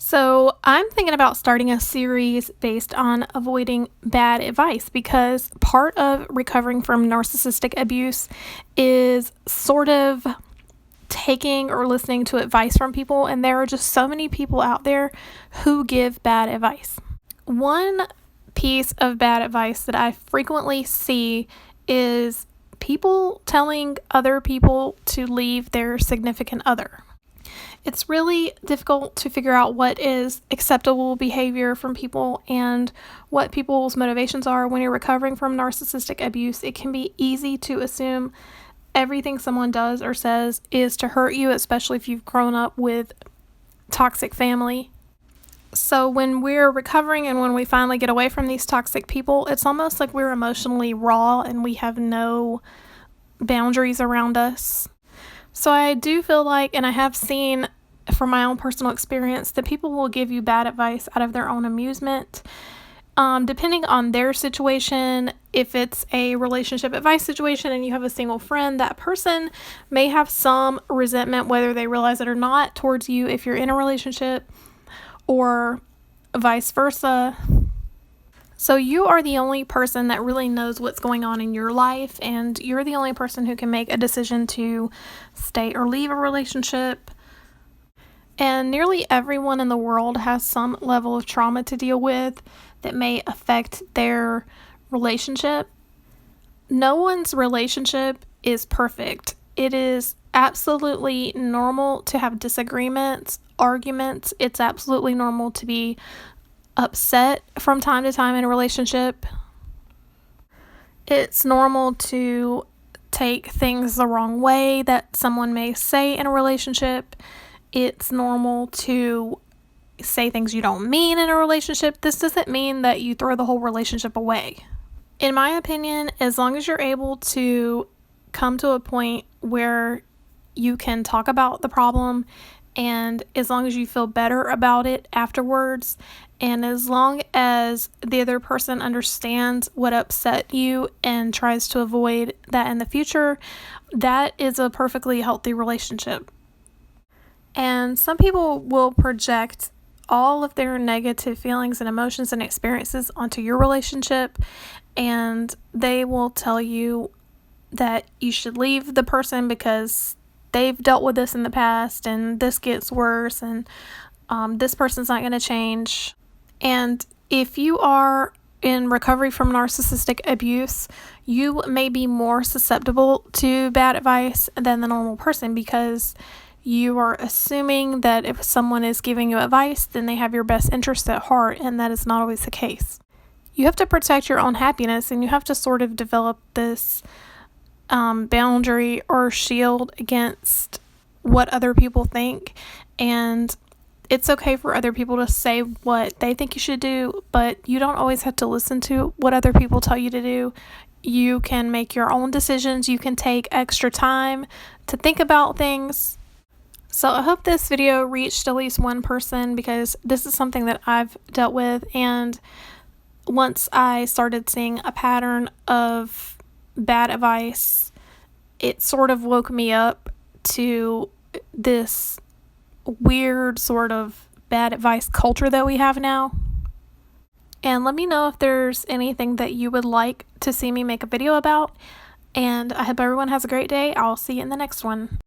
So, I'm thinking about starting a series based on avoiding bad advice because part of recovering from narcissistic abuse is sort of taking or listening to advice from people, and there are just so many people out there who give bad advice. One piece of bad advice that I frequently see is people telling other people to leave their significant other. It's really difficult to figure out what is acceptable behavior from people and what people's motivations are when you're recovering from narcissistic abuse. It can be easy to assume everything someone does or says is to hurt you, especially if you've grown up with toxic family. So when we're recovering and when we finally get away from these toxic people, it's almost like we're emotionally raw and we have no boundaries around us. So I do feel like, and I have seen from my own personal experience, that people will give you bad advice out of their own amusement. Depending on their situation, if it's a relationship advice situation and you have a single friend, that person may have some resentment, whether they realize it or not, towards you if you're in a relationship, or vice versa. So you are the only person that really knows what's going on in your life, and you're the only person who can make a decision to stay or leave a relationship. And nearly everyone in the world has some level of trauma to deal with that may affect their relationship. No one's relationship is perfect. It is absolutely normal to have disagreements, arguments. It's absolutely normal to be upset from time to time in a relationship. It's normal to take things the wrong way that someone may say in a relationship. It's normal to say things you don't mean in a relationship. This doesn't mean that you throw the whole relationship away. In my opinion, as long as you're able to come to a point where you can talk about the problem, and as long as you feel better about it afterwards, and as long as the other person understands what upset you and tries to avoid that in the future, that is a perfectly healthy relationship. And some people will project all of their negative feelings and emotions and experiences onto your relationship, and they will tell you that you should leave the person because they've dealt with this in the past and this gets worse, and this person's not going to change. And if you are in recovery from narcissistic abuse, you may be more susceptible to bad advice than the normal person because you are assuming that if someone is giving you advice, then they have your best interest at heart, and that is not always the case. You have to protect your own happiness, and you have to sort of develop this boundary or shield against what other people think. And it's okay for other people to say what they think you should do, but you don't always have to listen to what other people tell you to do. You can make your own decisions. You can take extra time to think about things. So I hope this video reached at least one person because this is something that I've dealt with, and once I started seeing a pattern of bad advice, it sort of woke me up to this weird sort of bad advice culture that we have now. And let me know if there's anything that you would like to see me make a video about. And I hope everyone has a great day. I'll see you in the next one.